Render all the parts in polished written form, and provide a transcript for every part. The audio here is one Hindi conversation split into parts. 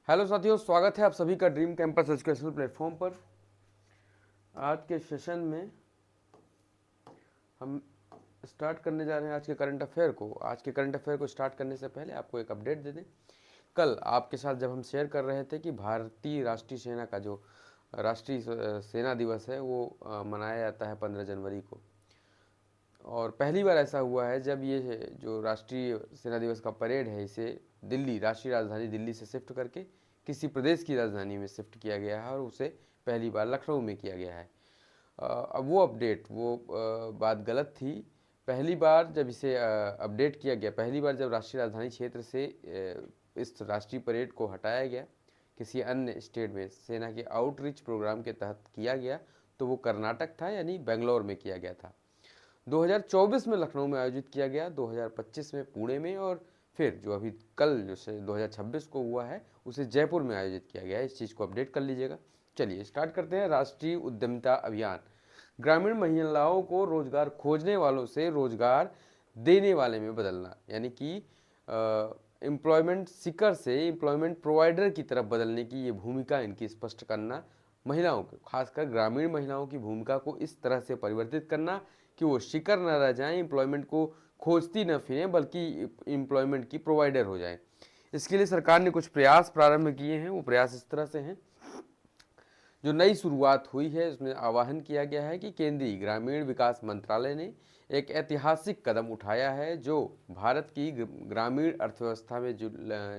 हेलो साथियों, स्वागत है आप सभी का ड्रीम कैंपस एजुकेशनल प्लेटफॉर्म पर। आज के सेशन में हम स्टार्ट करने जा रहे हैं आज के करंट अफेयर को। आज के करंट अफेयर को स्टार्ट करने से पहले आपको एक अपडेट दे दें। कल आपके साथ जब हम शेयर कर रहे थे कि भारतीय राष्ट्रीय सेना का जो राष्ट्रीय सेना दिवस है वो मनाया जाता है 15 जनवरी को। और पहली बार ऐसा हुआ है जब ये जो राष्ट्रीय सेना दिवस का परेड है इसे दिल्ली, राष्ट्रीय राजधानी दिल्ली से शिफ्ट करके किसी प्रदेश की राजधानी में शिफ्ट किया गया है और उसे पहली बार लखनऊ में किया गया है। अब वो अपडेट बात गलत थी। पहली बार जब इसे अपडेट किया गया, पहली बार जब राष्ट्रीय राजधानी क्षेत्र से इस राष्ट्रीय परेड को हटाया गया, किसी अन्य स्टेट में सेना के आउटरीच प्रोग्राम के तहत किया गया, तो वो कर्नाटक था, यानी बेंगलोर में किया गया था। 2024 में लखनऊ में आयोजित किया गया, 2025 में पुणे में, और फिर जो अभी कल जो 2026 को हुआ है उसे जयपुर में आयोजित किया गया है। इस चीज़ को अपडेट कर लीजिएगा। चलिए स्टार्ट करते हैं। राष्ट्रीय उद्यमिता अभियान ग्रामीण महिलाओं को रोजगार खोजने वालों से रोजगार देने वाले में बदलना, यानी कि एम्प्लॉयमेंट सीकर से एम्प्लॉयमेंट प्रोवाइडर की तरफ बदलने की ये भूमिका इनकी स्पष्ट करना। महिलाओं को, खासकर ग्रामीण महिलाओं की भूमिका को इस तरह से परिवर्तित करना कि वो शिकर न रह जाएं, एम्प्लॉयमेंट को खोजती न फिरें, बल्कि एम्प्लॉयमेंट की प्रोवाइडर हो जाएं। इसके लिए सरकार ने कुछ प्रयास प्रारंभ किए हैं। वो प्रयास इस तरह से हैं। जो नई शुरुआत हुई है उसमें आह्वान किया गया है कि केंद्रीय ग्रामीण विकास मंत्रालय ने एक ऐतिहासिक कदम उठाया है जो भारत की ग्रामीण अर्थव्यवस्था में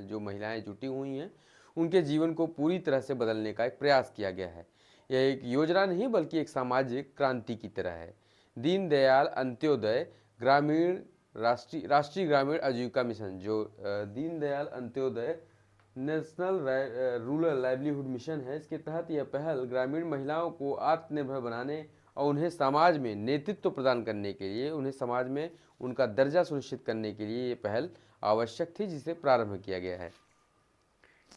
जो महिलाएं जुटी हुई हैं उनके जीवन को पूरी तरह से बदलने का एक प्रयास किया गया है। यह एक योजना नहीं बल्कि एक सामाजिक क्रांति की तरह है। दीनदयाल अंत्योदय ग्रामीण राष्ट्रीय ग्रामीण आजीविका मिशन, जो Deendayal Antyodaya national rural livelihood mission है, इसके तहत यह पहल ग्रामीण महिलाओं को आत्मनिर्भर बनाने और उन्हें समाज में नेतृत्व प्रदान करने के लिए, उन्हें समाज में उनका दर्जा सुनिश्चित करने के लिए ये पहल आवश्यक थी, जिसे प्रारंभ किया गया है।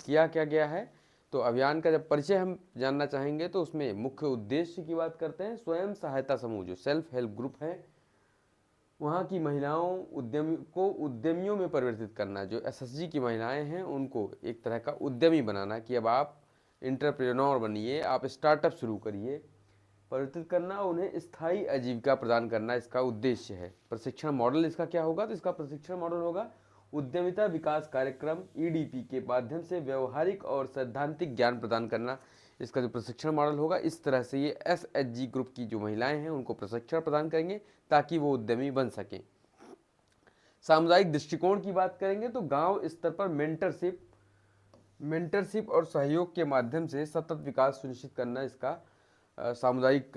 किया क्या गया है, तो अभियान का जब परिचय हम जानना चाहेंगे तो उसमें मुख्य उद्देश्य की बात करते हैं। स्वयं सहायता समूह, जो सेल्फ हेल्प ग्रुप है, वहाँ की महिलाओं उद्यमियों में परिवर्तित करना। जो एसएसजी की महिलाएं हैं उनको एक तरह का उद्यमी बनाना कि अब आप इंटरप्रेन्योर बनिए, आप स्टार्टअप शुरू करिए। परिवर्तित करना, उन्हें स्थायी आजीविका प्रदान करना इसका उद्देश्य है। प्रशिक्षण मॉडल इसका क्या होगा, तो इसका प्रशिक्षण मॉडल होगा उद्यमिता विकास कार्यक्रम ईडीपी के माध्यम से व्यवहारिक और सैद्धांतिक ज्ञान प्रदान करना। इसका जो प्रशिक्षण मॉडल होगा, इस तरह से ये एसएचजी ग्रुप की जो महिलाएं हैं उनको प्रशिक्षण प्रदान करेंगे ताकि वो उद्यमी बन सकें। सामुदायिक दृष्टिकोण की बात करेंगे तो गांव स्तर पर मेंटरशिप और सहयोग के माध्यम से सतत विकास सुनिश्चित करना इसका सामुदायिक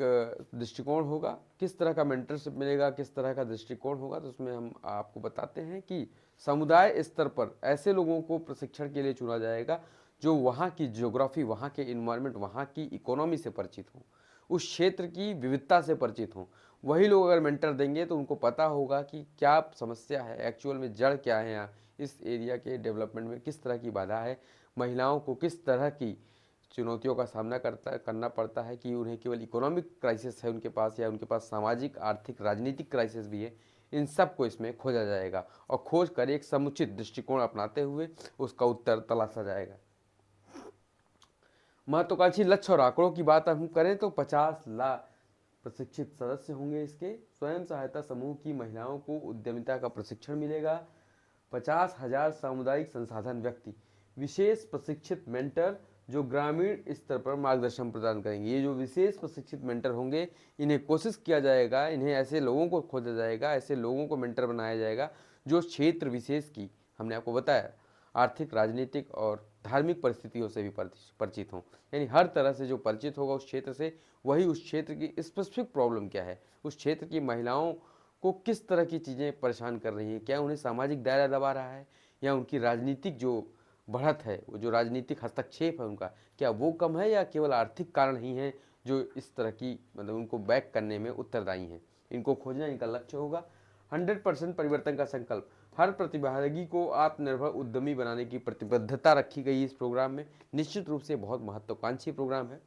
दृष्टिकोण होगा। किस तरह का मेंटरशिप मिलेगा, किस तरह का दृष्टिकोण होगा, तो उसमें हम आपको बताते हैं कि समुदाय स्तर पर ऐसे लोगों को प्रशिक्षण के लिए चुना जाएगा जो वहाँ की ज्योग्राफी, वहाँ के इन्वायरमेंट, वहाँ की इकोनॉमी से परिचित हों, उस क्षेत्र की विविधता से परिचित हों। वही लोग अगर मेंटर देंगे तो उनको पता होगा कि क्या समस्या है, एक्चुअल में जड़ क्या है, यहाँ इस एरिया के डेवलपमेंट में किस तरह की बाधा है, महिलाओं को किस तरह की चुनौतियों का सामना करना पड़ता है, कि उन्हें केवल इकोनॉमिक क्राइसिस है उनके पास या उनके पास सामाजिक, आर्थिक, राजनीतिक क्राइसिस भी है। इन सब को इसमें खोजा जाएगा और खोज कर एक समुचित दृष्टिकोण अपनाते हुए उसका उत्तर तलाशा जाएगा। महत्वाकांक्षी लक्ष्य और आंकड़ों की बात हम करें तो 50 लाख प्रशिक्षित सदस्य होंगे। इसके स्वयं सहायता समूह की महिलाओं को उद्यमिता का प्रशिक्षण मिलेगा। 50,000 सामुदायिक संसाधन व्यक्ति, विशेष प्रशिक्षित मेंटर जो ग्रामीण स्तर पर मार्गदर्शन प्रदान करेंगे। ये जो विशेष प्रशिक्षित मेंटर होंगे, इन्हें कोशिश किया जाएगा, इन्हें ऐसे लोगों को खोजा जाएगा, ऐसे लोगों को मेंटर बनाया जाएगा जो क्षेत्र विशेष की, हमने आपको बताया, आर्थिक, राजनीतिक और धार्मिक परिस्थितियों से भी परिचित हों। यानी हर तरह से जो परिचित होगा उस क्षेत्र से, वही उस क्षेत्र की स्पेसिफिक प्रॉब्लम क्या है, उस क्षेत्र की महिलाओं को किस तरह की चीज़ें परेशान कर रही हैं, क्या उन्हें सामाजिक दायरा दबा रहा है, या उनकी राजनीतिक जो बढ़त है, वो जो राजनीतिक हस्तक्षेप है उनका, क्या वो कम है, या केवल आर्थिक कारण ही हैं जो इस तरह की, मतलब उनको बैक करने में उत्तरदायी हैं। इनको खोजना इनका लक्ष्य होगा। 100% परिवर्तन का संकल्प, हर प्रतिभागी को आत्मनिर्भर उद्यमी बनाने की प्रतिबद्धता रखी गई इस प्रोग्राम में। निश्चित रूप से बहुत महत्वाकांक्षी प्रोग्राम है।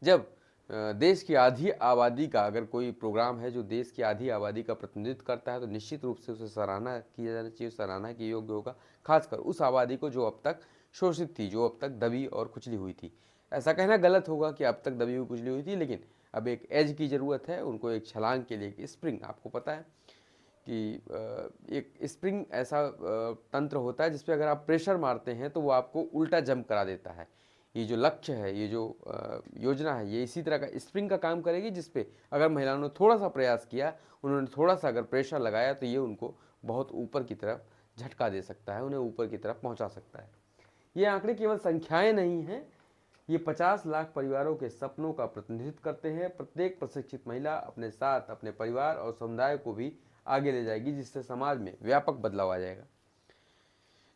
जब देश की आधी आबादी का अगर कोई प्रोग्राम है जो देश की आधी आबादी का प्रतिनिधित्व करता है तो निश्चित रूप से उसे सराहना किया जाना चाहिए, सराहना के योग्य होगा। खासकर उस आबादी को जो अब तक शोषित थी, जो अब तक दबी और कुचली हुई थी। ऐसा कहना गलत होगा कि अब तक दबी हुई कुचली हुई थी, लेकिन अब एक एज की ज़रूरत है उनको, एक छलांग के लिए, एक स्प्रिंग। आपको पता है कि एक स्प्रिंग ऐसा तंत्र होता है जिसपे अगर आप प्रेशर मारते हैं तो वो आपको उल्टा जंप करा देता है। ये जो लक्ष्य है, ये जो योजना है, ये इसी तरह का स्प्रिंग का काम करेगी, जिसपे अगर महिलाओं ने थोड़ा सा प्रयास किया, उन्होंने थोड़ा सा अगर प्रेशर लगाया, तो ये उनको बहुत ऊपर की तरफ झटका दे सकता है, उन्हें ऊपर की तरफ पहुंचा सकता है। ये आंकड़े केवल संख्याएं नहीं हैं, ये 50 लाख परिवारों के सपनों का प्रतिनिधित्व करते हैं। प्रत्येक प्रशिक्षित महिला अपने साथ अपने परिवार और समुदाय को भी आगे ले जाएगी, जिससे समाज में व्यापक बदलाव आ जाएगा।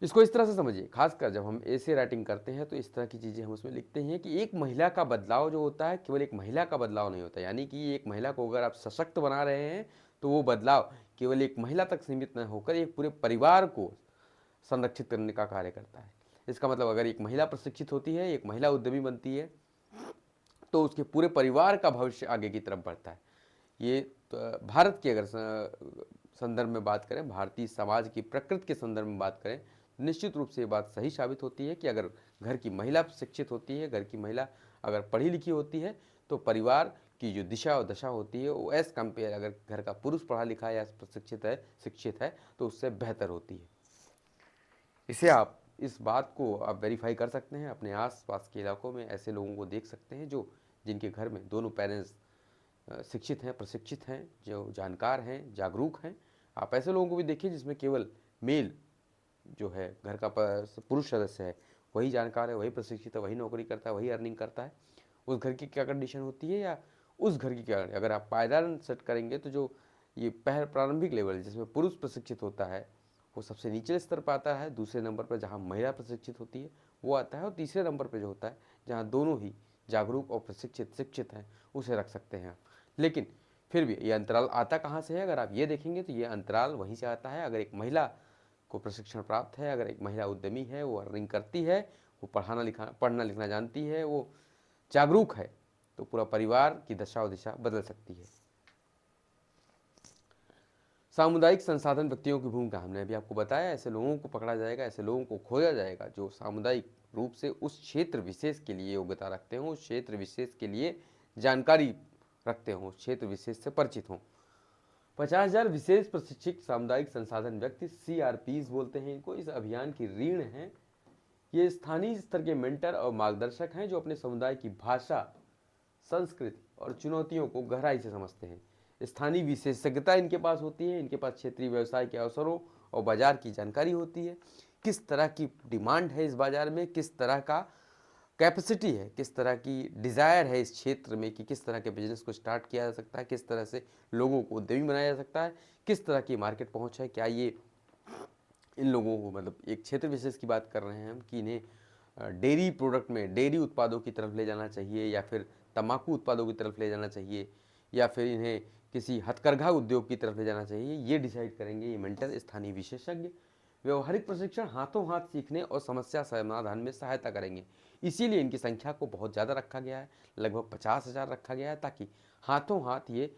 इसको इस तरह से समझिए, खासकर जब हम ऐसे राइटिंग करते हैं तो इस तरह की चीज़ें हम उसमें लिखते हैं कि एक महिला का बदलाव जो होता है, केवल एक महिला का बदलाव नहीं होता। यानी कि एक महिला को अगर आप सशक्त बना रहे हैं तो वो बदलाव केवल एक महिला तक सीमित न होकर एक पूरे परिवार को संरक्षित करने का कार्य करता है। इसका मतलब अगर एक महिला प्रशिक्षित होती है, एक महिला उद्यमी बनती है, तो उसके पूरे परिवार का भविष्य आगे की तरफ बढ़ता है। ये तो भारत के अगर संदर्भ में बात करें, भारतीय समाज की प्रकृति के संदर्भ में बात करें, निश्चित रूप से ये बात सही साबित होती है कि अगर घर की महिला शिक्षित होती है, घर की महिला अगर पढ़ी लिखी होती है, तो परिवार की जो दिशा और दशा होती है वो एज कंपेयर अगर घर का पुरुष पढ़ा लिखा या शिक्षित है तो उससे बेहतर होती है। इसे आप, इस बात को आप वेरीफाई कर सकते हैं। अपने आसपास के इलाकों में ऐसे लोगों को देख सकते हैं जो जिनके घर में दोनों पेरेंट्स शिक्षित हैं, प्रशिक्षित हैं, जो जानकार हैं, जागरूक हैं। आप ऐसे लोगों को भी देखिए जिसमें केवल मेल जो है घर का पुरुष सदस्य है, वही जानकार है, वही प्रशिक्षित है, वही नौकरी करता है, वही अर्निंग करता है। उस घर की क्या कंडीशन होती है, या उस घर की क्या, अगर आप पायदान सेट करेंगे तो जो ये प्रारंभिक लेवल जिसमें पुरुष प्रशिक्षित होता है वो सबसे निचले स्तर पर आता है। दूसरे नंबर पर जहाँ महिला प्रशिक्षित होती है वो आता है, और तीसरे नंबर पर जो होता है जहाँ दोनों ही जागरूक और प्रशिक्षित शिक्षित हैं, उसे रख सकते हैं। लेकिन फिर भी ये अंतराल आता कहाँ से है, अगर आप ये देखेंगे तो ये अंतराल वहीं से आता है। अगर एक महिला को प्रशिक्षण प्राप्त है, अगर एक महिला उद्यमी है, वो अर्निंग करती है, वो पढ़ना लिखना जानती है, वो जागरूक है, तो पूरा परिवार की दशा और दिशा बदल सकती है। सामुदायिक संसाधन व्यक्तियों की भूमिका हमने अभी आपको बताया। ऐसे लोगों को पकड़ा जाएगा, ऐसे लोगों को खोजा जाएगा जो सामुदायिक रूप से उस क्षेत्र विशेष के लिए योग्यता रखते हों, उस क्षेत्र विशेष के लिए जानकारी रखते हों, उस क्षेत्र विशेष से परिचित हों। 50,000 विशेष प्रशिक्षित सामुदायिक संसाधन व्यक्ति, CRPs बोलते हैं इनको, इस अभियान की रीढ़ हैं। ये स्थानीय स्तर के मेंटर और मार्गदर्शक हैं जो अपने समुदाय की भाषा, संस्कृति और चुनौतियों को गहराई से समझते हैं। स्थानीय विशेषज्ञता इनके पास होती है, इनके पास क्षेत्रीय व्यवसाय के अवसरों और बाजार की जानकारी होती है। किस तरह की डिमांड है इस बाजार में, किस तरह का कैपेसिटी है, किस तरह की डिज़ायर है इस क्षेत्र में कि किस तरह के बिजनेस को स्टार्ट किया जा सकता है, किस तरह से लोगों को उद्यमी बनाया जा सकता है, किस तरह की मार्केट पहुंच है। क्या ये इन लोगों को, मतलब एक क्षेत्र विशेष की बात कर रहे हैं हम कि इन्हें डेयरी प्रोडक्ट में, डेयरी उत्पादों की तरफ ले जाना चाहिए, या फिर तंबाकू उत्पादों की तरफ ले जाना चाहिए, या फिर इन्हें किसी हथकरघा उद्योग की तरफ ले जाना चाहिए, ये डिसाइड करेंगे ये मेंटर, स्थानीय विशेषज्ञ। व्यवहारिक प्रशिक्षण हाथों हाथ सीखने और समस्या समाधान में सहायता करेंगे। इसीलिए इनकी संख्या को बहुत ज़्यादा रखा गया है, लगभग 50,000 रखा गया है, ताकि हाथों हाथ ये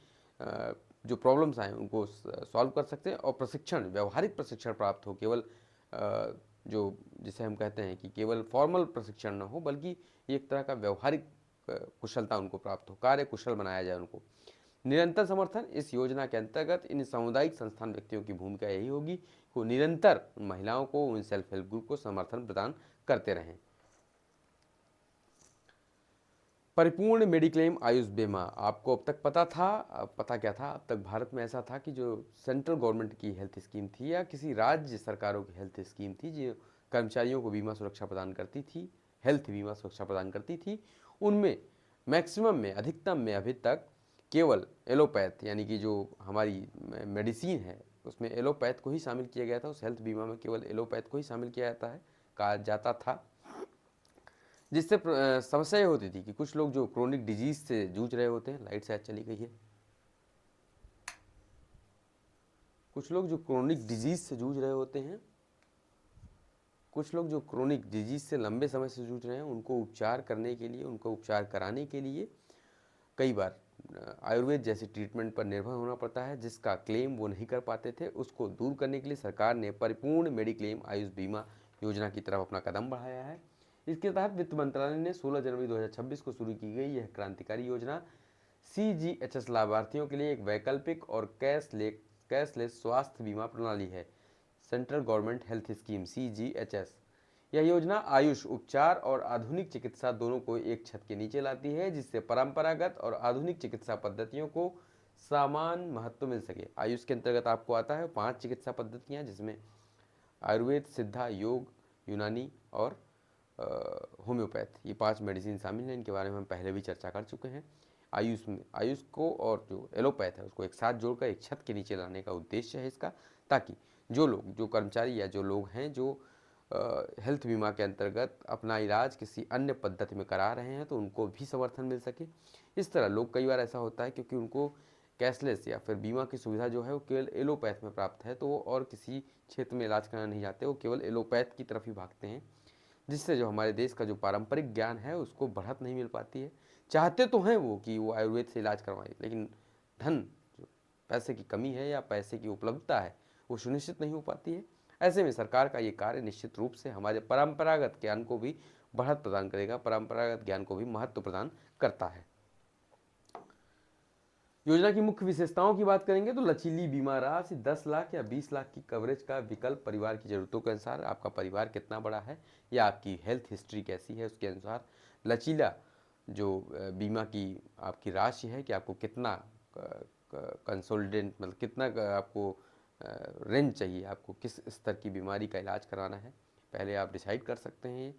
जो प्रॉब्लम्स आए उनको सॉल्व कर सकते हैं, और प्रशिक्षण, व्यवहारिक प्रशिक्षण प्राप्त हो। केवल जो जिसे हम कहते हैं कि केवल फॉर्मल प्रशिक्षण न हो, बल्कि एक तरह का व्यवहारिक कुशलता उनको प्राप्त हो, कार्य कुशल बनाया जाए उनको। निरंतर समर्थन, इस योजना के अंतर्गत इन सामुदायिक संस्थान व्यक्तियों की भूमिका यही होगी कि वो निरंतर महिलाओं को, उन सेल्फ हेल्प ग्रुप को समर्थन प्रदान करते रहें। परिपूर्ण मेडिक्लेम आयुष बीमा, आपको अब तक पता था, अब पता क्या था, अब तक भारत में ऐसा था कि जो सेंट्रल गवर्नमेंट की हेल्थ स्कीम थी या किसी राज्य सरकारों की हेल्थ स्कीम थी जो कर्मचारियों को बीमा सुरक्षा प्रदान करती थी, हेल्थ बीमा सुरक्षा प्रदान करती थी, उनमें मैक्सिमम में, अधिकतम में अभी तक केवल एलोपैथ, यानी कि जो हमारी मेडिसिन है उसमें एलोपैथ को ही शामिल किया गया था। उस हेल्थ बीमा में केवल एलोपैथ को ही शामिल किया जाता है, कहा जाता था, जिससे समस्या ये होती थी कि कुछ लोग जो क्रोनिक डिजीज से जूझ रहे होते हैं, लाइट शायद चली गई है, कुछ लोग जो क्रोनिक डिजीज से जूझ रहे होते हैं, कुछ लोग जो क्रोनिक डिजीज से लंबे समय से जूझ रहे हैं, उनको उपचार करने के लिए, उनको उपचार कराने के लिए कई बार आयुर्वेद जैसी ट्रीटमेंट पर निर्भर होना पड़ता है, जिसका क्लेम वो नहीं कर पाते थे, उसको दूर करने के लिए सरकार ने परिपूर्ण मेडिक्लेम आयुष बीमा योजना की तरफ अपना कदम बढ़ाया है। इसके तहत वित्त मंत्रालय ने 16 जनवरी 2026 को शुरू की गई यह क्रांतिकारी योजना CGHS लाभार्थियों के लिए एक वैकल्पिक और कैशलेस स्वास्थ्य बीमा प्रणाली है। Central government health scheme CGHS। यह योजना आयुष उपचार और आधुनिक चिकित्सा दोनों को एक छत के नीचे लाती है, जिससे परंपरागत और आधुनिक चिकित्सा पद्धतियों को समान महत्व मिल सके। आयुष के अंतर्गत आपको आता है 5 चिकित्सा पद्धतियां, जिसमें आयुर्वेद, सिद्धा, योग, यूनानी और होम्योपैथ, ये 5 मेडिसिन शामिल हैं। इनके बारे में हम पहले भी चर्चा कर चुके हैं। आयुष को और जो एलोपैथ है उसको एक साथ जोड़कर एक छत के नीचे लाने का उद्देश्य है इसका, ताकि जो कर्मचारी या जो लोग हैं जो हेल्थ बीमा के अंतर्गत अपना इलाज किसी अन्य पद्धति में करा रहे हैं तो उनको भी समर्थन मिल सके। इस तरह लोग, कई बार ऐसा होता है क्योंकि उनको कैशलेस या फिर बीमा की सुविधा जो है वो केवल एलोपैथ में प्राप्त है, तो वो और किसी क्षेत्र में इलाज कराना नहीं जाते, वो केवल एलोपैथ की तरफ ही भागते हैं, जिससे जो हमारे देश का जो पारंपरिक ज्ञान है उसको बढ़त नहीं मिल पाती है। चाहते तो हैं वो कि वो आयुर्वेद से इलाज करवाएं, लेकिन धन, जो पैसे की कमी है या पैसे की उपलब्धता है, वो सुनिश्चित नहीं हो पाती है। ऐसे में सरकार का ये कार्य निश्चित रूप से हमारे परंपरागत ज्ञान को भी बढ़त प्रदान करेगा, परंपरागत ज्ञान को भी महत्व प्रदान करता है। योजना की मुख्य विशेषताओं की बात करेंगे तो लचीली बीमा राशि 10 लाख या 20 लाख की कवरेज का विकल्प परिवार की ज़रूरतों के अनुसार, आपका परिवार कितना बड़ा है या आपकी हेल्थ हिस्ट्री कैसी है उसके अनुसार लचीला जो बीमा की आपकी राशि है कि आपको कितना कंसोलिडेंट, मतलब कितना आपको रेंज चाहिए, आपको किस स्तर की बीमारी का इलाज कराना है, पहले आप डिसाइड कर सकते हैं।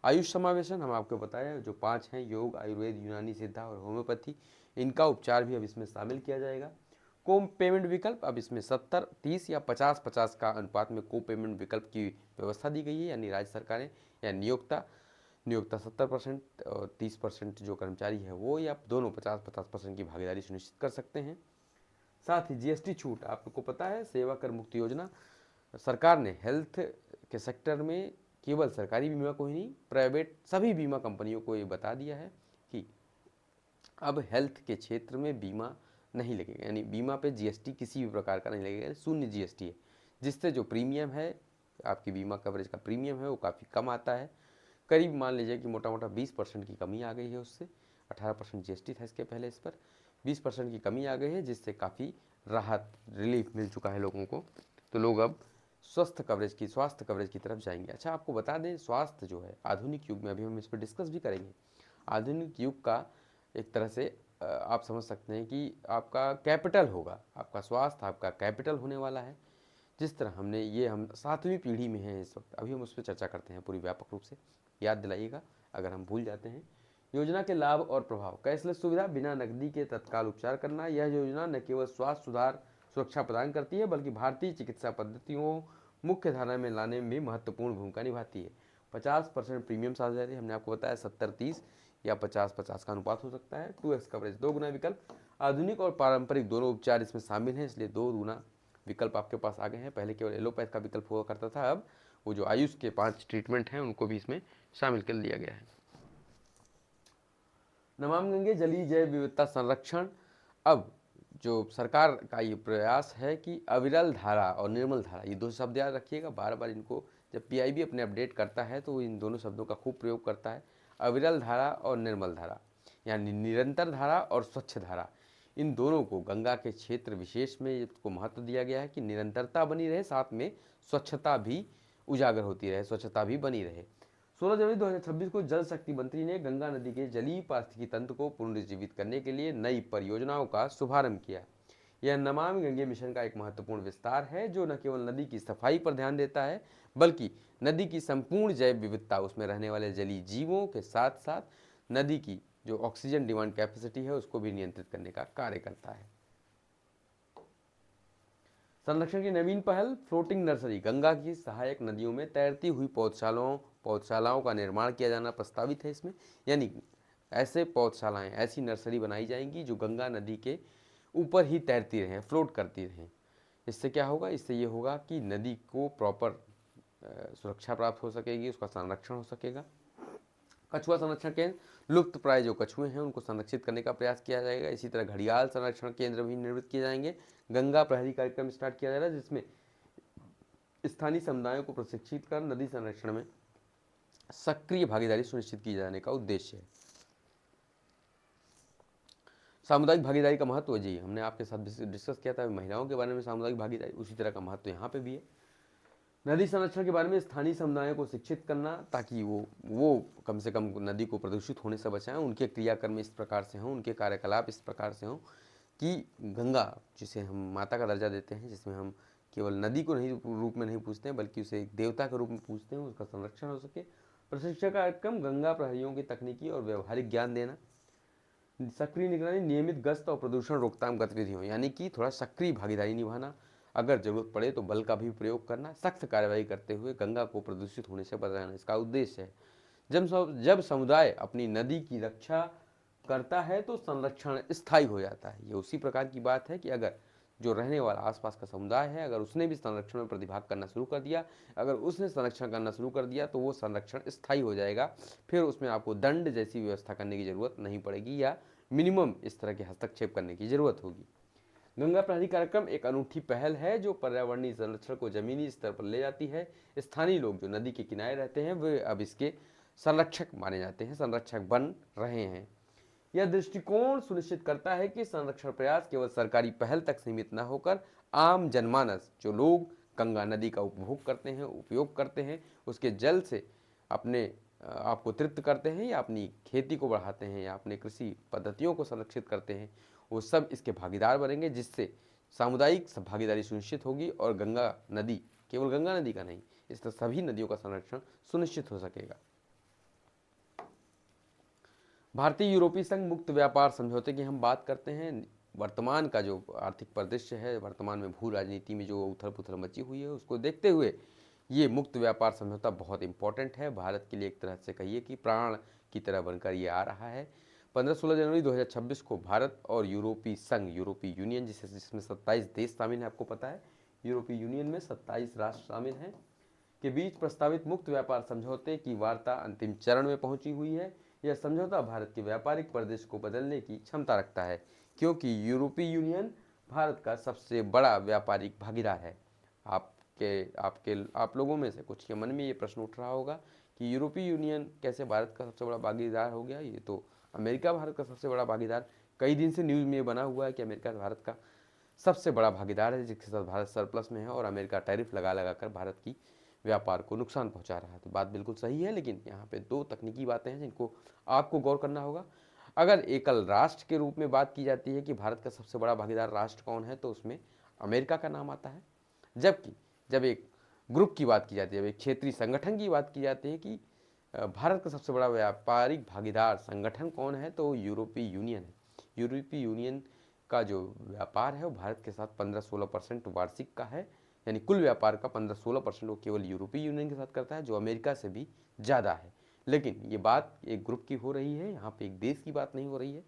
आयुष समावेशन हम आपको बताया जो 5 हैं, योग, आयुर्वेद, यूनानी, सिद्धा और होम्योपैथी, इनका उपचार भी अब इसमें शामिल किया जाएगा। को पेमेंट विकल्प अब इसमें 70, 30 या 50-50 का अनुपात में को पेमेंट विकल्प की व्यवस्था दी गई है, यानी राज्य सरकारें या नियोक्ता 70% और 30% जो कर्मचारी है वो, या दोनों 50-50% की भागीदारी सुनिश्चित कर सकते हैं। साथ ही GST छूट, आपको पता है सेवा कर मुक्ति योजना, सरकार ने हेल्थ के सेक्टर में केवल सरकारी बीमा को ही नहीं, प्राइवेट सभी बीमा कंपनियों को ये बता दिया है कि अब हेल्थ के क्षेत्र में बीमा नहीं लगेगा, यानी बीमा पे GST किसी भी प्रकार का नहीं लगेगा, शून्य GST है, जिससे जो प्रीमियम है, आपकी बीमा कवरेज का प्रीमियम है वो काफ़ी कम आता है, करीब मान लीजिए कि मोटा मोटा 20% की कमी आ गई है उससे। 18% GST था इसके पहले, इस पर 20% की कमी आ गई है, जिससे काफ़ी राहत, रिलीफ मिल चुका है लोगों को। तो लोग अब स्वास्थ्य कवरेज की तरफ जाएंगे। अच्छा, आपको बता दें स्वास्थ्य जो है आधुनिक युग में, अभी हम इस पर डिस्कस भी करेंगे, आधुनिक युग का एक तरह से आप समझ सकते हैं कि आपका कैपिटल होगा, आपका स्वास्थ्य आपका कैपिटल होने वाला है। जिस तरह हम 7वीं पीढ़ी में हैं इस वक्त, अभी हम उस पर चर्चा करते हैं पूरी व्यापक रूप से, याद दिलाइएगा अगर हम भूल जाते हैं। योजना के लाभ और प्रभाव, कैशलेस सुविधा, बिना नकदी के तत्काल उपचार करना। यह योजना न केवल स्वास्थ्य सुधार सुरक्षा प्रदान करती है बल्कि भारतीय चिकित्सा पद्धतियों मुख्य धारा में लाने में महत्वपूर्ण भूमिका निभाती है। 50% प्रीमियम साझेदारी, हमने आपको बताया 70-30 या 50-50 का अनुपात हो सकता है। 2x कवरेज, 2 गुना विकल्प, आधुनिक और पारंपरिक दोनों उपचार इसमें शामिल हैं, इसलिए 2 गुना विकल्प आपके पास आ गए हैं। पहले केवल एलोपैथ का विकल्प हुआ करता था, अब वो जो आयुष के 5 ट्रीटमेंट हैं उनको भी इसमें शामिल कर लिया गया है। नमामि गंगे जलीय जैव विविधता संरक्षण, अब जो सरकार का ये प्रयास है कि अविरल धारा और निर्मल धारा, ये 2 शब्द याद रखिएगा, बार बार इनको जब PIB अपने अपडेट करता है तो वो इन दोनों शब्दों का खूब प्रयोग करता है। अविरल धारा और निर्मल धारा, यानी निरंतर धारा और स्वच्छ धारा, इन दोनों को गंगा के क्षेत्र विशेष में इसको महत्व दिया गया है कि निरंतरता बनी रहे, साथ में स्वच्छता भी उजागर होती रहे, स्वच्छता भी बनी रहे। 16 जनवरी 2026 को जल शक्ति मंत्री ने गंगा नदी के जलीय पारिस्थितिकी तंत्र को पुनर्जीवित करने के लिए नई परियोजनाओं का शुभारंभ किया। यह नमामि गंगे मिशन का एक महत्वपूर्ण विस्तार है जो न केवल नदी की सफाई पर ध्यान देता है बल्कि नदी की संपूर्ण जैव विविधता, उसमें रहने वाले जलीय जीवों के साथ साथ नदी की जो ऑक्सीजन डिमांड कैपेसिटी है उसको भी नियंत्रित करने का कार्य करता है। संरक्षण की नवीन पहल, फ्लोटिंग नर्सरी, गंगा की सहायक नदियों में तैरती हुई पौधशालाओं का निर्माण किया जाना प्रस्तावित है इसमें, यानी ऐसे पौधशालाएं, ऐसी नर्सरी बनाई जाएंगी जो गंगा नदी के ऊपर ही तैरती रहें, फ्लोट करती रहें। इससे क्या होगा, इससे ये होगा कि नदी को प्रॉपर सुरक्षा प्राप्त हो सकेगी, उसका संरक्षण हो सकेगा। कछुआ संरक्षण केंद्र लुप्त प्राय जो कछुए हैं उनको संरक्षित करने का प्रयास किया जाएगा। इसी तरह घड़ियाल संरक्षण केंद्र भी निर्मित किए जाएंगे। गंगा प्रहरी कार्यक्रम स्टार्ट किया जा रहा है, जिसमें स्थानीय समुदायों को प्रशिक्षित कर नदी संरक्षण में सक्रिय भागीदारी सुनिश्चित की जाने का उद्देश्य है। सामुदायिक भागीदारी का महत्व, जी हमने आपके साथ डिस्कस किया था महिलाओं के बारे में सामुदायिक भागीदारी, उसी तरह का महत्व यहाँ पे भी है। नदी संरक्षण के बारे में स्थानीय समुदायों को शिक्षित करना, ताकि वो कम से कम नदी को प्रदूषित होने से बचाएं। उनके क्रियाकर्म इस प्रकार से हों, उनके कार्यकलाप इस प्रकार से हों कि गंगा, जिसे हम माता का दर्जा देते हैं, जिसमें हम केवल नदी को नहीं रूप में नहीं पूछते हैं बल्कि उसे एक देवता के रूप में पूछते हैं, उसका संरक्षण हो सके। प्रशिक्षण कार्यक्रम गंगा प्रहरियों की तकनीकी और व्यवहारिक ज्ञान देना। सक्रिय निगरानी, नियमित गश्त और प्रदूषण रोकथाम गतिविधियों, यानी कि थोड़ा सक्रिय भागीदारी निभाना, अगर जरूरत पड़े तो बल का भी प्रयोग करना, सख्त कार्रवाई करते हुए गंगा को प्रदूषित होने से बचाना इसका उद्देश्य है। जब समुदाय अपनी नदी की रक्षा करता है तो संरक्षण स्थायी हो जाता है। ये उसी प्रकार की बात है कि अगर जो रहने वाला आसपास का समुदाय है, अगर उसने भी संरक्षण में प्रतिभाग करना शुरू कर दिया, अगर उसने संरक्षण करना शुरू कर दिया तो वो संरक्षण स्थायी हो जाएगा। फिर उसमें आपको दंड जैसी व्यवस्था करने की ज़रूरत नहीं पड़ेगी या मिनिमम इस तरह के हस्तक्षेप करने की ज़रूरत होगी। गंगा प्रहरी कार्यक्रम एक अनूठी पहल है जो पर्यावरणीय संरक्षण को जमीनी स्तर पर ले जाती है। स्थानीय लोग जो नदी के किनारे रहते हैं वे अब इसके संरक्षक माने जाते हैं, संरक्षक बन रहे हैं। यह दृष्टिकोण सुनिश्चित करता है कि संरक्षण प्रयास केवल सरकारी पहल तक सीमित न होकर आम जनमानस, जो लोग गंगा नदी का उपभोग करते हैं, उपयोग करते हैं, उसके जल से अपने आप को तृप्त करते हैं या अपनी खेती को बढ़ाते हैं या अपने कृषि पद्धतियों को संरक्षित करते हैं, वो सब इसके भागीदार बनेंगे, जिससे सामुदायिक भागीदारी सुनिश्चित होगी और गंगा नदी, केवल गंगा नदी का नहीं, इस तरह सभी नदियों का संरक्षण सुनिश्चित हो सकेगा। भारतीय यूरोपीय संघ मुक्त व्यापार समझौते की हम बात करते हैं। वर्तमान का जो आर्थिक परिदृश्य है, वर्तमान में भू राजनीति में जो उथल पुथल मची हुई है, उसको देखते हुए ये मुक्त व्यापार समझौता बहुत इंपॉर्टेंट है। भारत के लिए एक तरह से कहिए कि प्राण की तरह बनकर ये आ रहा है। 15-16 जनवरी 2026 को भारत और यूरोपीय संघ, यूरोपीय यूनियन जिसमें 27 देश शामिल हैं, आपको पता है यूरोपीय यूनियन में 27 राष्ट्र शामिल हैं, के बीच प्रस्तावित मुक्त व्यापार समझौते की वार्ता अंतिम चरण में पहुंची हुई है। यह समझौता भारत के व्यापारिक परिदृश्य को बदलने की क्षमता रखता है, क्योंकि यूरोपीय यूनियन भारत का सबसे बड़ा व्यापारिक भागीदार है। आप लोगों में से कुछ के मन में ये प्रश्न उठ रहा होगा कि यूरोपीय यूनियन कैसे भारत का सबसे बड़ा भागीदार हो गया। ये तो अमेरिका भारत का सबसे बड़ा भागीदार, कई दिन से न्यूज़ में बना हुआ है कि अमेरिका भारत का सबसे बड़ा भागीदार है, जिसके साथ भारत सरप्लस में है और अमेरिका टैरिफ लगा लगा कर भारत की व्यापार को नुकसान पहुंचा रहा है। तो बात बिल्कुल सही है, लेकिन यहाँ पे दो तकनीकी बातें हैं जिनको आपको गौर करना होगा। अगर एकल राष्ट्र के रूप में बात की जाती है कि भारत का सबसे बड़ा भागीदार राष्ट्र कौन है, तो उसमें अमेरिका का नाम आता है। जबकि जब एक ग्रुप की बात की जाती है, जब एक क्षेत्रीय संगठन की बात की जाती है कि भारत का सबसे बड़ा व्यापारिक भागीदार संगठन कौन है, तो यूरोपीय यूनियन है। यूरोपीय यूनियन का जो व्यापार है वो भारत के साथ 15-16% वार्षिक का है, यानी कुल व्यापार का 15-16% वो केवल यूरोपीय यूनियन के साथ करता है, जो अमेरिका से भी ज़्यादा है। लेकिन ये बात एक ग्रुप की हो रही है, यहाँ पे एक देश की बात नहीं हो रही है।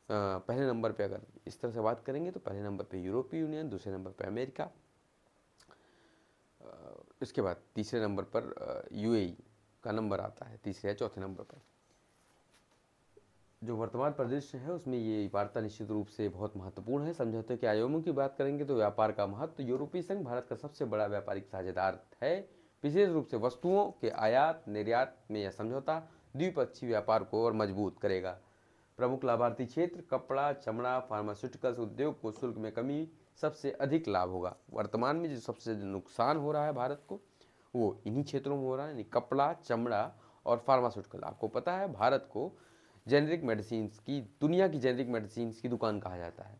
पहले नंबर पे अगर इस तरह से बात करेंगे तो पहले नंबर पे यूरोपीय यूनियन, दूसरे नंबर पे अमेरिका, इसके बाद तीसरे नंबर पर यूएई का नंबर आता है, तीसरे या चौथे नंबर पर। जो वर्तमान परिदृश्य है उसमें ये वार्ता निश्चित रूप से बहुत महत्वपूर्ण है। समझौते के आयामों की बात करेंगे तो व्यापार का महत्व, यूरोपीय संघ भारत का सबसे बड़ा व्यापारिक साझेदार है। विशेष रूप से वस्तुओं के आयात निर्यात में यह समझौता द्विपक्षीय व्यापार को और मजबूत करेगा। प्रमुख लाभार्थी क्षेत्र कपड़ा, चमड़ा, फार्मास्यूटिकल्स उद्योग को शुल्क में कमी सबसे अधिक लाभ होगा। वर्तमान में जो सबसे नुकसान हो रहा है भारत को, वो इन्हीं क्षेत्रों में हो रहा है, यानी कपड़ा, चमड़ा और फार्मास्यूटिकल। आपको पता है भारत को जेनेरिक मेडिसिन्स की, दुनिया की जेनेरिक मेडिसिन्स की दुकान कहा जाता है,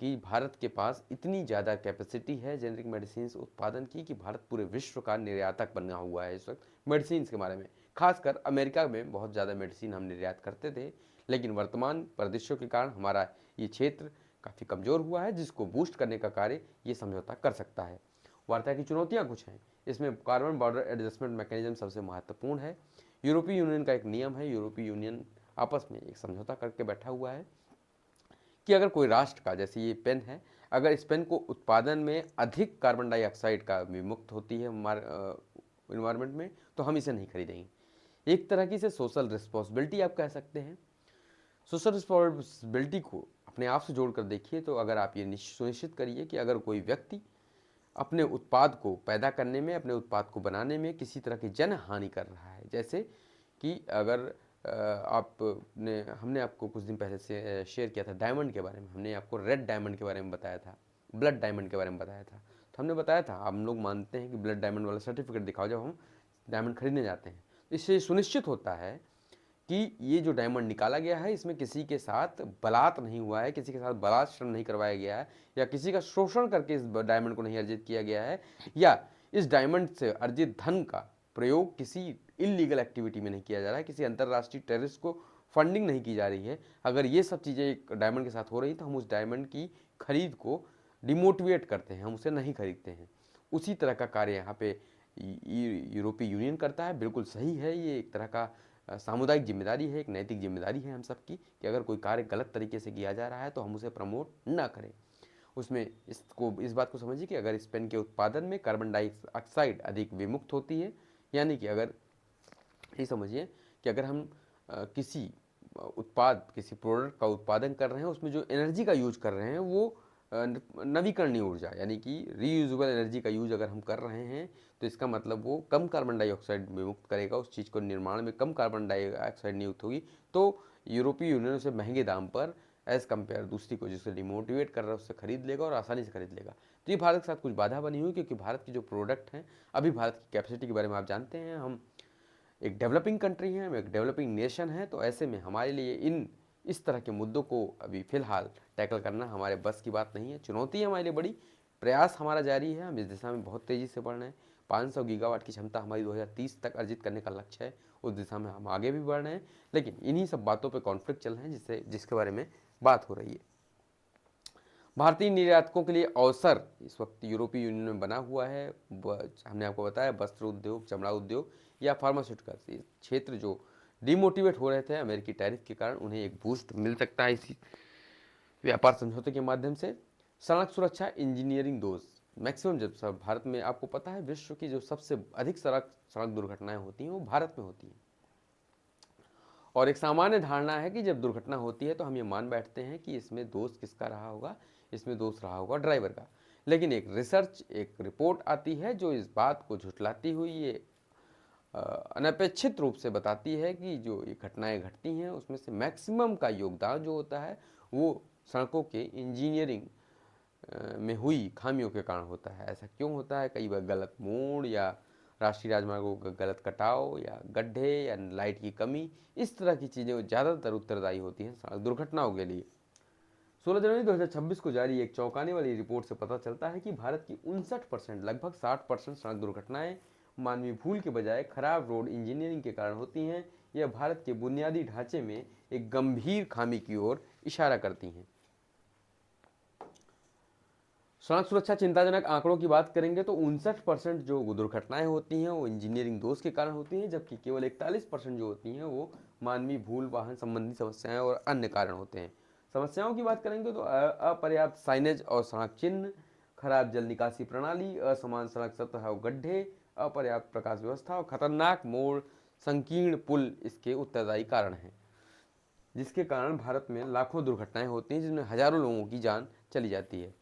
कि भारत के पास इतनी ज़्यादा कैपेसिटी है जेनेरिक मेडिसिन्स उत्पादन की कि भारत पूरे विश्व का निर्यातक बना हुआ है इस वक्त मेडिसिन्स के बारे में। खासकर अमेरिका में बहुत ज़्यादा मेडिसिन हम निर्यात करते थे, लेकिन वर्तमान परिदृश्यों के कारण हमारा ये क्षेत्र काफ़ी कमज़ोर हुआ है, जिसको बूस्ट करने का कार्य ये समझौता कर सकता है। वार्ता की चुनौतियाँ कुछ हैं, इसमें कार्बन बॉर्डर एडजस्टमेंट मैकेनिज्म सबसे महत्वपूर्ण है। यूरोपीय यूनियन का एक नियम है, यूरोपीय यूनियन आपस में एक समझौता करके बैठा हुआ है कि अगर कोई राष्ट्र का, जैसे ये पेन है, अगर इस पेन को उत्पादन में अधिक कार्बन डाइऑक्साइड का विमुक्त होती है इन्वायरमेंट में, तो हम इसे नहीं खरीदेंगे। एक तरह की इसे सोशल रिस्पॉन्सिबिलिटी आप कह सकते हैं। सोशल रिस्पॉन्सिबिलिटी को अपने आप से जोड़ कर देखिए तो अगर आप ये सुनिश्चित करिए कि अगर कोई व्यक्ति अपने उत्पाद को पैदा करने में, अपने उत्पाद को बनाने में किसी तरह की जन हानि कर रहा है, जैसे कि अगर आपने हमने आपको कुछ दिन पहले से शेयर किया था डायमंड के बारे में, हमने आपको रेड डायमंड के बारे में बताया था, ब्लड डायमंड के बारे में बताया था। तो हमने बताया था, हम लोग मानते हैं कि ब्लड डायमंड वाला सर्टिफिकेट दिखाओ जब हम डायमंड खरीदने जाते हैं। इससे सुनिश्चित होता है कि ये जो डायमंड निकाला गया है इसमें किसी के साथ बलात् नहीं हुआ है, किसी के साथ बलात् श्रम नहीं करवाया गया है, या किसी का शोषण करके इस डायमंड को नहीं अर्जित किया गया है, या इस डायमंड से अर्जित धन का प्रयोग किसी इलीगल एक्टिविटी में नहीं किया जा रहा है, किसी अंतर्राष्ट्रीय टेररिस्ट को फंडिंग नहीं की जा रही है। अगर ये सब चीज़ें एक डायमंड के साथ हो रही तो हम उस डायमंड की खरीद को डिमोटिवेट करते हैं, हम उसे नहीं खरीदते हैं। उसी तरह का कार्य यहाँ पे यूरोपीय यूनियन करता है। बिल्कुल सही है, ये एक तरह का सामुदायिक जिम्मेदारी है, एक नैतिक जिम्मेदारी है हम सबकी कि अगर कोई कार्य गलत तरीके से किया जा रहा है तो हम उसे प्रमोट ना करें। उसमें इस बात को समझिए कि अगर इस पेन के उत्पादन में कार्बन डाइऑक्साइड अधिक विमुक्त होती है, यानी कि अगर ये समझिए कि अगर हम किसी किसी प्रोडक्ट का उत्पादन कर रहे हैं, उसमें जो एनर्जी का यूज कर रहे हैं वो नवीकरणीय ऊर्जा यानी कि रीयूजेबल एनर्जी का यूज अगर हम कर रहे हैं तो इसका मतलब वो कम कार्बन डाइऑक्साइड मुक्त करेगा, उस चीज़ को निर्माण में कम कार्बन डाइऑक्साइड नियुक्त होगी। तो यूरोपीय यूनियन उसे महंगे दाम पर एज़ कम्पेयर दूसरी को जिससे डिमोटिवेट कर रहा है उससे खरीद लेगा और आसानी से खरीद लेगा। तो ये भारत के साथ कुछ बाधा बनी हुई, क्योंकि भारत की जो प्रोडक्ट हैं, अभी भारत की कैपेसिटी के बारे में आप जानते हैं, हम एक डेवलपिंग कंट्री हैं, हम एक डेवलपिंग नेशन है। तो ऐसे में हमारे लिए इस तरह के मुद्दों को अभी फ़िलहाल टैकल करना हमारे बस की बात नहीं है। चुनौती है हमारे लिए बड़ी, प्रयास हमारा जारी है, हम इस दिशा में बहुत तेज़ी से बढ़ रहे हैं। 500 गीगावाट की क्षमता हमारी 2030 तक अर्जित करने का लक्ष्य है, उस दिशा में हम आगे भी बढ़ रहे हैं। लेकिन इन्हीं सब बातों पे कॉन्फ्लिक्ट चल रहे हैं जिसके बारे में बात हो रही है। भारतीय निर्यातकों के लिए अवसर इस वक्त यूरोपीय यूनियन में बना हुआ है। हमने आपको बताया वस्त्र उद्योग, चमड़ा उद्योग या फार्मास्यूटिकल्स, ये क्षेत्र जो डिमोटिवेट हो रहे थे अमेरिकी टैरिफ के कारण, उन्हें एक बूस्ट मिल सकता है इसी व्यापार समझौते के माध्यम से। सड़क सुरक्षा, इंजीनियरिंग दोष, मैक्सिमम जब सब भारत में, आपको पता है विश्व की जो सबसे अधिक सड़क दुर्घटनाएं होती हैं वो भारत में होती हैं। और एक सामान्य धारणा है कि जब दुर्घटना होती है तो हम ये मान बैठते हैं कि इसमें दोष किसका रहा होगा, इसमें दोष रहा होगा ड्राइवर का। लेकिन एक रिपोर्ट आती है जो इस बात को झुठलाती हुई ये अनपेक्षित रूप से बताती है कि जो ये घटनाएं घटती हैं उसमें से मैक्सिमम का योगदान जो होता है वो सड़कों के इंजीनियरिंग में हुई खामियों के कारण होता है। ऐसा क्यों होता है? कई बार गलत मोड़ या राष्ट्रीय राजमार्गों का गलत कटाव या गड्ढे या लाइट की कमी, इस तरह की चीज़ें ज़्यादातर उत्तरदायी होती हैं सड़क दुर्घटनाओं के लिए। 16 जनवरी 2026 को जारी एक चौंकाने वाली रिपोर्ट से पता चलता है कि भारत की 59%, लगभग 60% सड़क दुर्घटनाएं मानवीय भूल के बजाय खराब रोड इंजीनियरिंग के कारण होती हैं। यह भारत के बुनियादी ढांचे में एक गंभीर खामी की ओर इशारा करती हैं। सड़क सुरक्षा चिंताजनक आंकड़ों की बात करेंगे तो 59% जो दुर्घटनाएं होती हैं वो इंजीनियरिंग दोष के कारण होती हैं, जबकि केवल 41% जो होती हैं वो मानवीय भूल, वाहन संबंधी समस्याएं और अन्य कारण होते हैं। समस्याओं की बात करेंगे तो अपर्याप्त साइनेज और सड़क चिन्ह, खराब जल निकासी प्रणाली, असमान सड़क सतह और गड्ढे, अपर्याप्त प्रकाश व्यवस्था और खतरनाक मोड़, संकीर्ण पुल इसके उत्तरदायी कारण हैं, जिसके कारण भारत में लाखों दुर्घटनाएं होती हैं जिसमें हजारों लोगों की जान चली जाती है।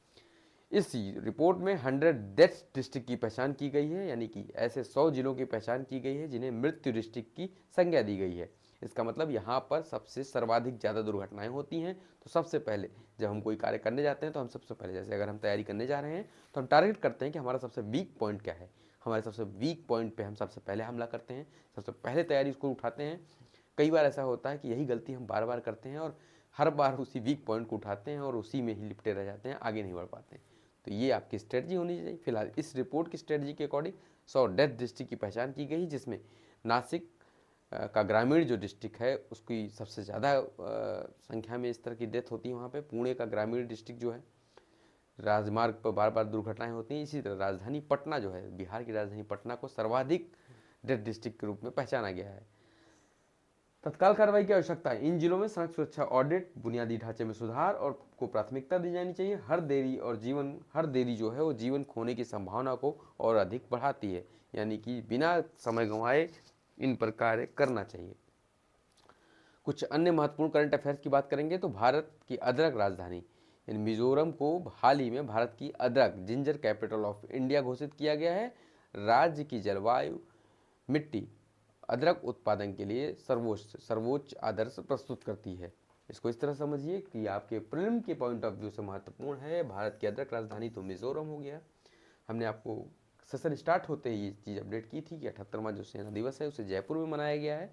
इस रिपोर्ट में 100 डेथ डिस्ट्रिक्ट की पहचान की गई है, यानी कि ऐसे 100 जिलों की पहचान की गई है जिन्हें मृत्यु डिस्ट्रिक्ट की संज्ञा दी गई है। इसका मतलब यहाँ पर सबसे सर्वाधिक ज़्यादा दुर्घटनाएं होती हैं। तो सबसे पहले जब हम कोई कार्य करने जाते हैं तो हम सबसे पहले, जैसे अगर हम तैयारी करने जा रहे हैं तो हम टारगेट करते हैं कि हमारा सबसे वीक पॉइंट क्या है, हमारे सबसे वीक पॉइंट पर हम सबसे पहले हमला करते हैं, सबसे पहले तैयारी उसको उठाते हैं। कई बार ऐसा होता है कि यही गलती हम बार बार करते हैं और हर बार उसी वीक पॉइंट को उठाते हैं और उसी में ही लिपटे रह जाते हैं, आगे नहीं बढ़ पाते हैं। तो ये आपकी स्ट्रेटजी होनी चाहिए। फिलहाल इस रिपोर्ट की स्ट्रेटजी के अकॉर्डिंग 100 डेथ डिस्ट्रिक्ट की पहचान की गई, जिसमें नासिक का ग्रामीण जो डिस्ट्रिक्ट है उसकी सबसे ज़्यादा संख्या में इस तरह की डेथ होती है वहाँ पे। पुणे का ग्रामीण डिस्ट्रिक्ट जो है, राजमार्ग पर बार बार दुर्घटनाएं होती हैं। इसी तरह राजधानी पटना जो है, बिहार की राजधानी पटना को सर्वाधिक डेथ डिस्ट्रिक्ट के रूप में पहचाना गया है। तत्काल कार्रवाई की आवश्यकता है। इन जिलों में सड़क सुरक्षा ऑडिट, बुनियादी ढांचे में सुधार और को प्राथमिकता दी जानी चाहिए। हर देरी जो है वो जीवन खोने की संभावना को और अधिक बढ़ाती है, यानी कि बिना समय गंवाए इन पर कार्य करना चाहिए। कुछ अन्य महत्वपूर्ण करंट अफेयर्स की बात करेंगे तो भारत की अदरक राजधानी यानी मिजोरम को हाल ही में भारत की अदरक जिंजर कैपिटल ऑफ इंडिया घोषित किया गया है। राज्य की जलवायु मिट्टी अदरक उत्पादन के लिए सर्वोच्च आदर्श प्रस्तुत करती है। इसको इस तरह समझिए कि आपके प्रीलिम के पॉइंट ऑफ व्यू से महत्वपूर्ण है। भारत की अदरक राजधानी तो मिजोरम हो गया। हमने आपको सेशन स्टार्ट होते ही ये चीज़ अपडेट की थी कि 78वां जो सेना दिवस है उसे जयपुर में मनाया गया है।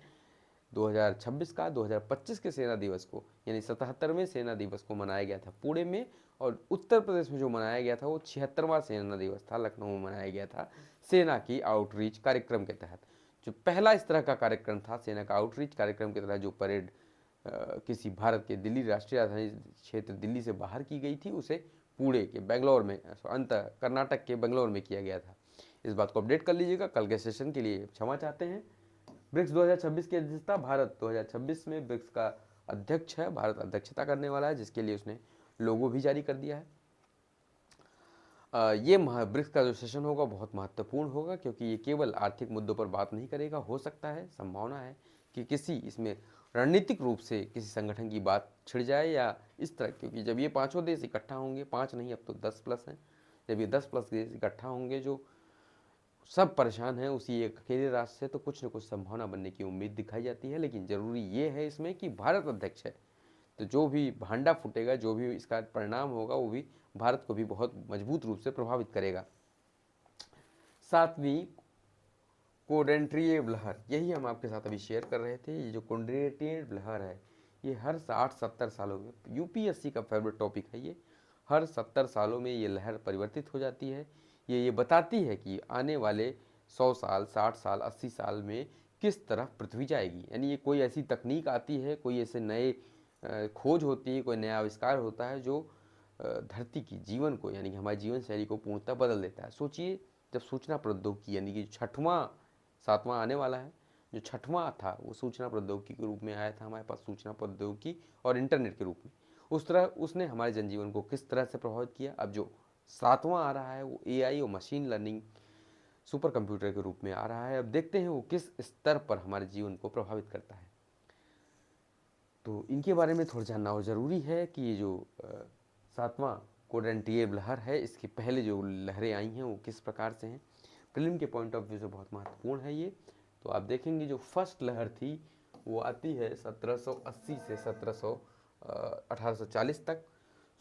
2026 का 2025 के सेना दिवस को यानी 77वें सेना दिवस को मनाया गया था पुणे में, और उत्तर प्रदेश में जो मनाया गया था वो 76वां सेना दिवस था, लखनऊ में मनाया गया था सेना की आउटरीच कार्यक्रम के तहत। जो पहला इस तरह का कार्यक्रम था सेना का आउटरीच कार्यक्रम के तहत जो परेड किसी भारत के दिल्ली राष्ट्रीय राजधानी क्षेत्र दिल्ली से बाहर की गई थी, उसे पुणे के बेंगलोर में कर्नाटक के बेंगलोर में किया गया था। इस बात को अपडेट कर लीजिएगा। कल के सेशन के लिए क्षमा चाहते हैं। ब्रिक्स 2026 की अध्यक्षता भारत 2026 में ब्रिक्स का अध्यक्ष है, भारत अध्यक्षता करने वाला है, जिसके लिए उसने लोगो भी जारी कर दिया है। ये ब्रिक्स का जो सेशन होगा बहुत महत्वपूर्ण होगा, क्योंकि ये केवल आर्थिक मुद्दों पर बात नहीं करेगा। हो सकता है, संभावना है कि किसी इसमें रणनीतिक रूप से किसी संगठन की बात छिड़ जाए या इस तरह, क्योंकि जब ये पांचों देश इकट्ठा होंगे, 5 नहीं अब तो 10+ हैं, जब ये 10+ देश इकट्ठा होंगे जो सब परेशान हैं उसी एक अकेले रास्ते से, तो कुछ न कुछ संभावना बनने की उम्मीद दिखाई जाती है। लेकिन ज़रूरी ये है इसमें कि भारत अध्यक्ष है, तो जो भी भांडा फूटेगा, जो भी इसका परिणाम होगा, वो भी भारत को भी बहुत मजबूत रूप से प्रभावित करेगा। 7वीं कोडेंट्रिएव लहर, यही हम आपके साथ अभी शेयर कर रहे थे। ये जो कोडेंट्रिएव लहर है, ये हर 60-70 सालों में, यूपीएससी का फेवरेट टॉपिक है ये, हर 70 सालों में ये लहर परिवर्तित हो जाती है। ये बताती है कि आने वाले 100 साल, 60 साल, 80 साल में किस तरफ पृथ्वी जाएगी। यानी ये कोई ऐसी तकनीक आती है, कोई ऐसे नए खोज होती है, कोई नया आविष्कार होता है जो धरती की जीवन को यानी कि हमारी जीवन शैली को पूर्णतः बदल देता है। सोचिए, जब सूचना प्रौद्योगिकी यानी कि 7वां आने वाला है, जो 6वां था वो सूचना प्रौद्योगिकी के रूप में आया था हमारे पास, सूचना प्रौद्योगिकी और इंटरनेट के रूप में, उस तरह उसने हमारे जनजीवन को किस तरह से प्रभावित किया। अब जो 7वां आ रहा है वो एआई और मशीन लर्निंग सुपर कंप्यूटर के रूप में आ रहा है। अब देखते हैं वो किस स्तर पर हमारे जीवन को प्रभावित करता है। तो इनके बारे में थोड़ा जानना और ज़रूरी है कि ये जो 7वां कोडेंट्रिएव लहर है, इसके पहले जो लहरें आई हैं वो किस प्रकार से हैं। प्रीलिम के पॉइंट ऑफ व्यू से बहुत महत्वपूर्ण है ये। तो आप देखेंगे जो फर्स्ट लहर थी वो आती है 1780 से 1840 तक।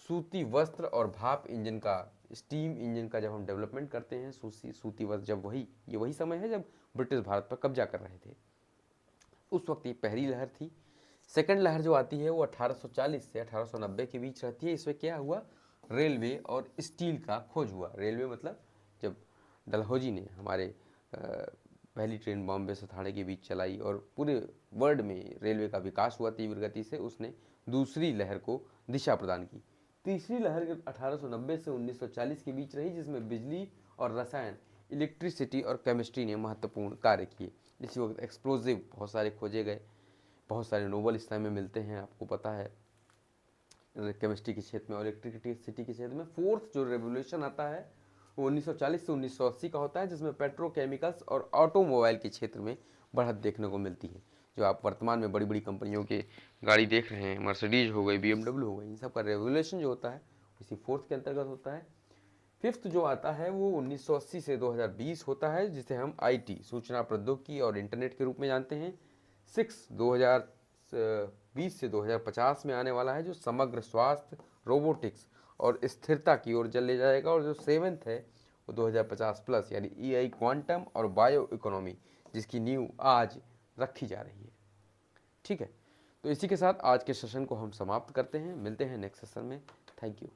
सूती वस्त्र और भाप इंजन का, स्टीम इंजन का जब हम डेवलपमेंट करते हैं, सूती वस्त्र, जब वही समय है जब ब्रिटिश भारत पर कब्जा कर रहे थे, उस वक्त ये पहली लहर थी। सेकंड लहर जो आती है वो 1840 से 1890 के बीच रहती है। इसमें क्या हुआ, रेलवे और स्टील का खोज हुआ। रेलवे मतलब जब डलहौजी ने हमारे पहली ट्रेन बॉम्बे से ठाणे के बीच चलाई और पूरे वर्ल्ड में रेलवे का विकास हुआ तीव्र गति से, उसने दूसरी लहर को दिशा प्रदान की। तीसरी लहर 1890 से 1940 के बीच रही, जिसमें बिजली और रसायन, इलेक्ट्रिसिटी और केमिस्ट्री ने महत्वपूर्ण कार्य किए। इसी वक्त एक्सप्लोजिव बहुत सारे खोजे गए, बहुत सारे नोबल इस समय में मिलते हैं, आपको पता है, केमिस्ट्री के क्षेत्र में और इलेक्ट्रिसिटी के क्षेत्र में। फोर्थ जो रेवोल्यूशन आता है वो 1940 से 1980 का होता है, जिसमें पेट्रोकेमिकल्स और ऑटोमोबाइल के क्षेत्र में बढ़त देखने को मिलती है। जो आप वर्तमान में बड़ी बड़ी कंपनियों के गाड़ी देख रहे हैं, मर्सिडीज हो गई, BMW हो गई, इन सब का रेवोल्यूशन जो होता है इसी फोर्थ के अंतर्गत होता है। फिफ्थ जो आता है वो 1980 से 2020 होता है, जिसे हम IT सूचना प्रौद्योगिकी और इंटरनेट के रूप में जानते हैं। 2020 से 2050 में आने वाला है, जो समग्र स्वास्थ्य, रोबोटिक्स और स्थिरता की ओर चले जाएगा। और जो 7th है वो 2050+ यानी AI क्वांटम और बायो इकोनॉमी, जिसकी नींव आज रखी जा रही है। ठीक है, तो इसी के साथ आज के सेशन को हम समाप्त करते हैं। मिलते हैं नेक्स्ट सेशन में। Thank you.